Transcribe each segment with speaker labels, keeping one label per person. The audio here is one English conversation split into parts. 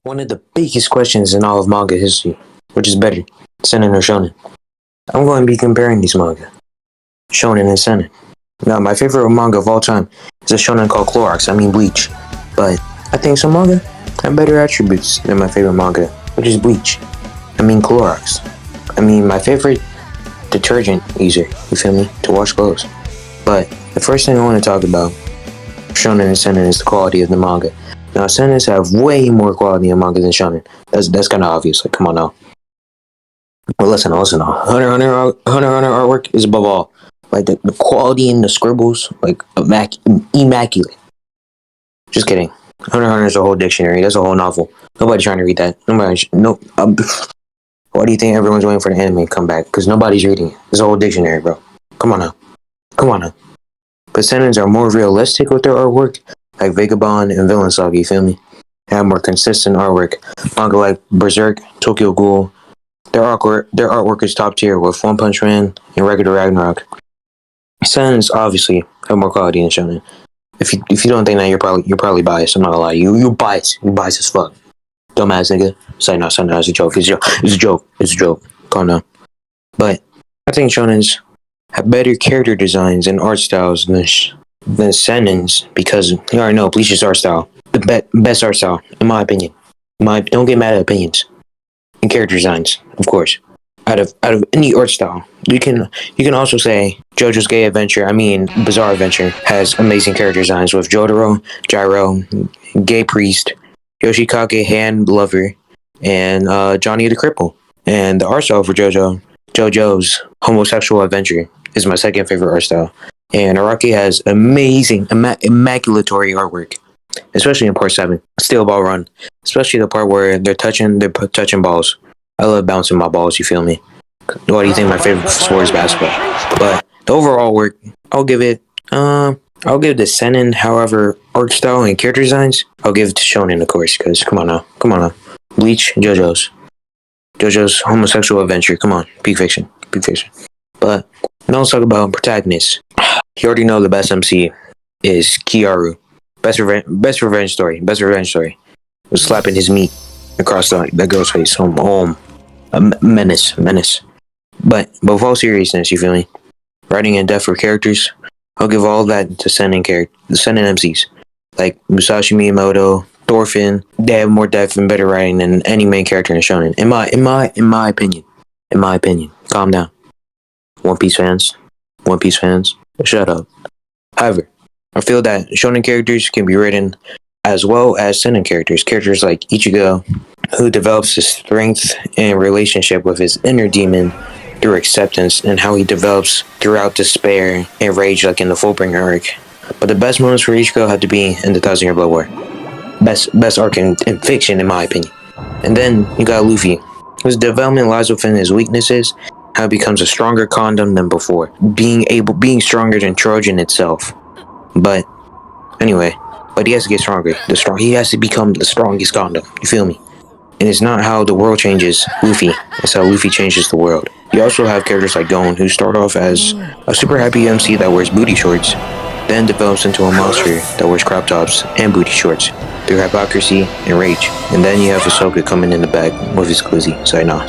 Speaker 1: one of the biggest questions in all of manga history, which is better, Seinen or Shonen. I'm going to be comparing these manga, Shonen and Seinen. Now, my favorite manga of all time is a shonen called Clorox, Bleach. But I think some manga have better attributes than my favorite manga, which is Bleach. Clorox. My favorite detergent user, you feel me, to wash clothes. But the first thing I want to talk about, Shonen and Seinen, is the quality of the manga. Now, Senens have way more quality in manga than Shonen. That's kind of obvious. Like, come on now. But listen. Hunter artwork is above all. Like, the quality in the scribbles, like, immaculate. Just kidding. Hunter is a whole dictionary. That's a whole novel. Nobody's trying to read that. Why do you think everyone's waiting for the anime to come back? Because nobody's reading it. It's a whole dictionary, bro. Come on now. But Senens are more realistic with their artwork, like Vagabond and Villain Saga, you feel me? They have more consistent artwork. Manga like Berserk, Tokyo Ghoul, their artwork is top tier with One Punch Man and Regular Ragnarok. Senens obviously have more quality than Shonen. If you don't think that, you're probably biased. I'm not gonna lie. You biased. You biased as fuck. Dumbass nigga. Say no. It's a joke. It's a joke. Calm down. But I think Shonens have better character designs and art styles than Senens, because you already know Bleach's art style, the best art style, in my opinion. Don't get mad at opinions. And character designs, of course. Out of any art style, you can also say JoJo's Bizarre Adventure has amazing character designs with Jotaro, Gyro, Gay Priest, Yoshikage Hand Lover, and Johnny the Cripple. And the art style for JoJo's Homosexual Adventure is my second favorite art style. And Araki has amazing, immaculatory artwork, especially in part 7, Steel Ball Run, especially the part where they're touching balls. I love bouncing my balls, you feel me? Why do you think my favorite sport is basketball? But the overall work, I'll give the Seinen, however, art style and character designs, I'll give it to Shonen, of course, because come on now. Bleach, JoJo's Homosexual Adventure, come on, peak fiction. But now let's talk about protagonists. You already know the best MC is Kiaru. Best revenge story. Was slapping his meat across that girl's face. A menace. But with all seriousness, you feel me? Writing in depth for characters, I'll give all that to the Seinen MCs. Like Musashi Miyamoto, Thorfinn, they have more depth and better writing than any main character in Shonen. In my opinion. Calm down. One Piece fans, shut up. However, I feel that Shonen characters can be written as well as Seinen characters like Ichigo, who develops his strength and relationship with his inner demon through acceptance, and how he develops throughout despair and rage, like in the Fullbringer arc. But the best moments for Ichigo had to be in the 1,000 Year Blood War. Best arc in fiction, in my opinion. And then you got Luffy. His development lies within his weaknesses, how he becomes a stronger Condom than before, being stronger than Trojan itself. But anyway, he has to get stronger. He has to become the strongest Condom. You feel me? And it's not how the world changes Luffy, it's how Luffy changes the world. You also have characters like Gon, who start off as a super happy MC that wears booty shorts, then develops into a monster that wears crop tops and booty shorts through hypocrisy and rage. And then you have Hisoka coming in the back with his glizzy. Say no.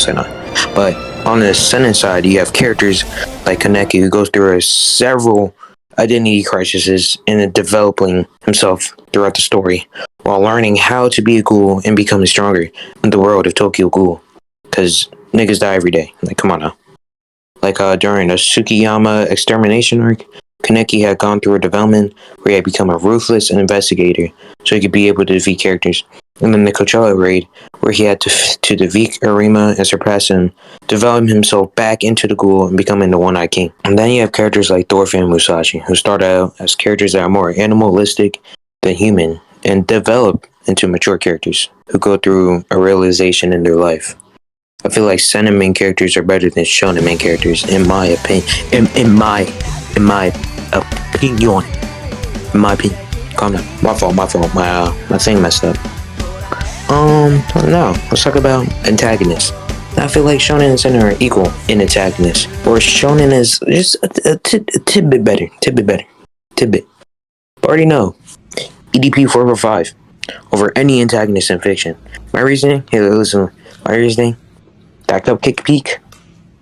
Speaker 1: But on the Seinen side, you have characters like Kaneki, who goes through several identity crises and developing himself throughout the story, while learning how to be a ghoul and becoming stronger in the world of Tokyo Ghoul. Because niggas die every day. Like, come on now. Like during the Tsukiyama extermination arc, Kaneki had gone through a development where he had become a ruthless investigator, so he could be able to defeat characters. And then the Coachella raid, where he had to defeat Arima and surpass him, develop himself back into the ghoul and becoming the One-Eyed King. And then you have characters like Thorfinn and Musashi, who start out as characters that are more animalistic than human, and develop into mature characters who go through a realization in their life. I feel like Seinen main characters are better than Shonen main characters, in my opinion. In my opinion. Calm down. My fault. My thing messed up. No. Let's talk about antagonists. I feel like Shonen and Seinen are equal in antagonists, or Shonen is just a tidbit better. But already know. EDP 445. over any antagonist in fiction. My reasoning? Hey, listen. My reasoning? That cupcake peak.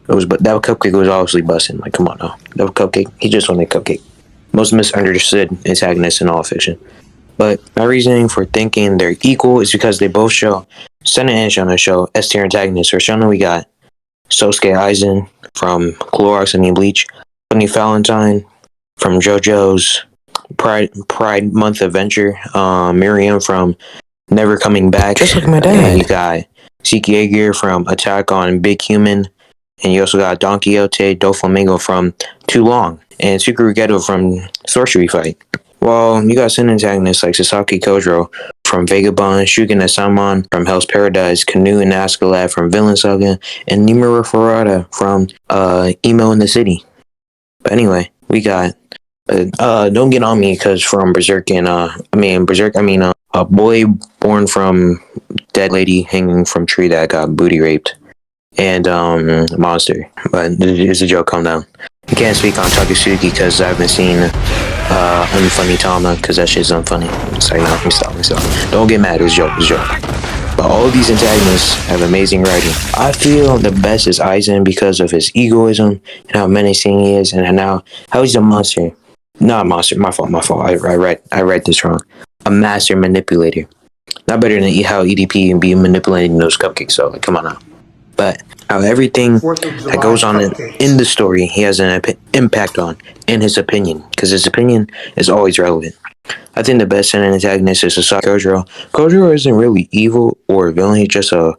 Speaker 1: That cupcake was obviously busting. Like, come on now. That cupcake. He just won that cupcake. Most misunderstood antagonist in all fiction. But my reasoning for thinking they're equal is because they both show Seinen and Shonen show S tier antagonists. For Shonen, we got Sosuke Aizen from Clorox and Bleach, Bunny Valentine from JoJo's Pride Month Adventure, Miriam from Never Coming Back.
Speaker 2: Just like my dad.
Speaker 1: And you got Zeke Yeager from Attack on Big Human, and you also got Don Quixote Doflamingo from Too Long, and Sukuru Geto from Sorcery Fight. Well, you got some antagonists like Sasaki Kojiro from Vagabond, Shugen Asamon from Hell's Paradise, Canoe and Askeladd from Villain Saga, and Nimura Ferrata from Emo in the City. But anyway, we got don't get on me because from Berserk and a boy born from dead lady hanging from tree that got booty raped, and monster. But it's a joke. Calm down. I can't speak on Takasugi because I haven't seen Unfunny Tama because that shit's unfunny. Sorry, no, let me stop. Don't get mad. It's a joke. But all of these antagonists have amazing writing. I feel the best is Aizen because of his egoism and how menacing he is, and how he's a monster. Not a monster. My fault. I read this wrong. A master manipulator. Not better than how EDP can be manipulating those cupcakes. So, like, come on now. But how everything that goes on in the story, he has an impact on, in his opinion, because his opinion is always relevant. I think the best antagonist is Sasaki Kojiro. Kojiro isn't really evil or a villain, he's just a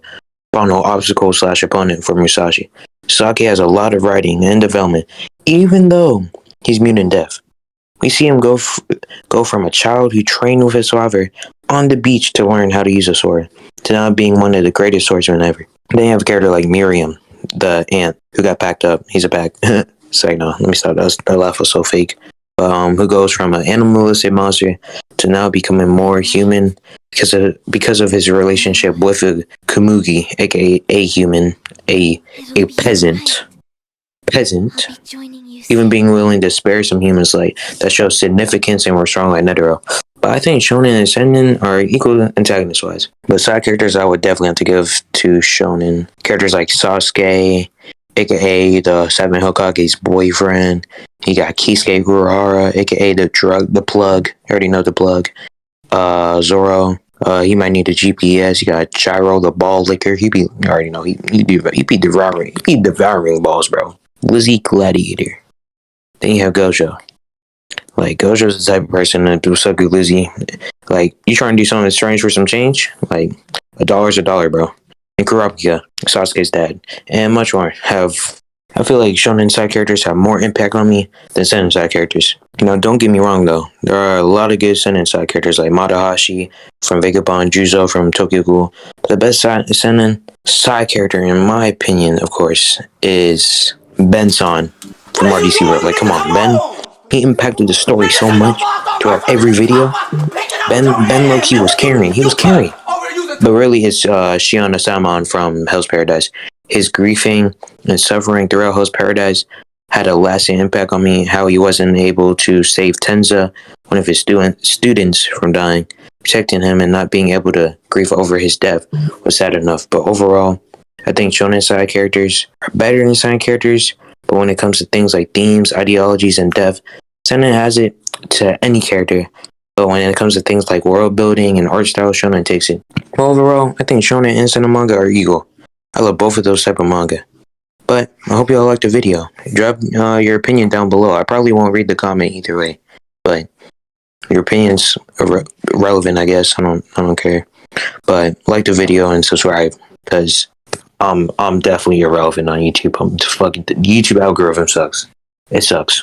Speaker 1: final obstacle / opponent for Musashi. Sasaki has a lot of writing and development, even though he's mute and deaf. We see him go from a child who trained with his father on the beach to learn how to use a sword, to now being one of the greatest swordsmen ever. Then you have a character like Miriam, the ant, who got packed up. He's a pack. Sorry, no, let me stop. That laugh was so fake. Who goes from an animalistic monster to now becoming more human because of his relationship with a Kumugi, aka a human, a peasant. Even being willing to spare some humans, like that shows significance and we're strong like Netero. But I think Shonen and Seinen are equal antagonist wise. But side characters I would definitely have to give to Shonen. Characters like Sasuke, aka the Seven Hokage's boyfriend. You got Kisuke Urahara, aka the plug. You already know the plug. Zoro. He might need a GPS. You got Gyro, the ball licker. You already know he be devouring balls, bro. Lizzie Gladiator. Then you have Gojo. Like, Gojo's the type of person that do suck with Lizzie. Like, you trying to do something strange for some change? Like, $1's $1, bro. And Kurapika, Sasuke's dad. And much more. I feel like Shonen side characters have more impact on me than Seinen side characters. You know, don't get me wrong, though. There are a lot of good Seinen side characters, like Madahashi from Vagabond, Juzo from Tokyo Ghoul. But the best Seinen side character, in my opinion, of course, is Ben-san from RDC World. Like, come on, Ben. He impacted the story so much throughout every video. Ben low-key was carrying. He was carrying. But really, his Shion Samon from Hell's Paradise, his grieving and suffering throughout Hell's Paradise had a lasting impact on me. How he wasn't able to save Tenza, one of his students, from dying. Protecting him and not being able to grieve over his death was sad enough. But overall, I think Shonen side characters are better than side characters. But when it comes to things like themes, ideologies, and depth, Seinen has it to any character. But when it comes to things like world building and art style, Shonen takes it. Well, overall, I think Shonen and Seinen manga are equal. I love both of those type of manga. But I hope you all liked the video. Drop your opinion down below. I probably won't read the comment either way. But your opinion's relevant, I guess. I don't care. But like the video and subscribe, because I'm definitely irrelevant on YouTube. The YouTube algorithm sucks. It sucks.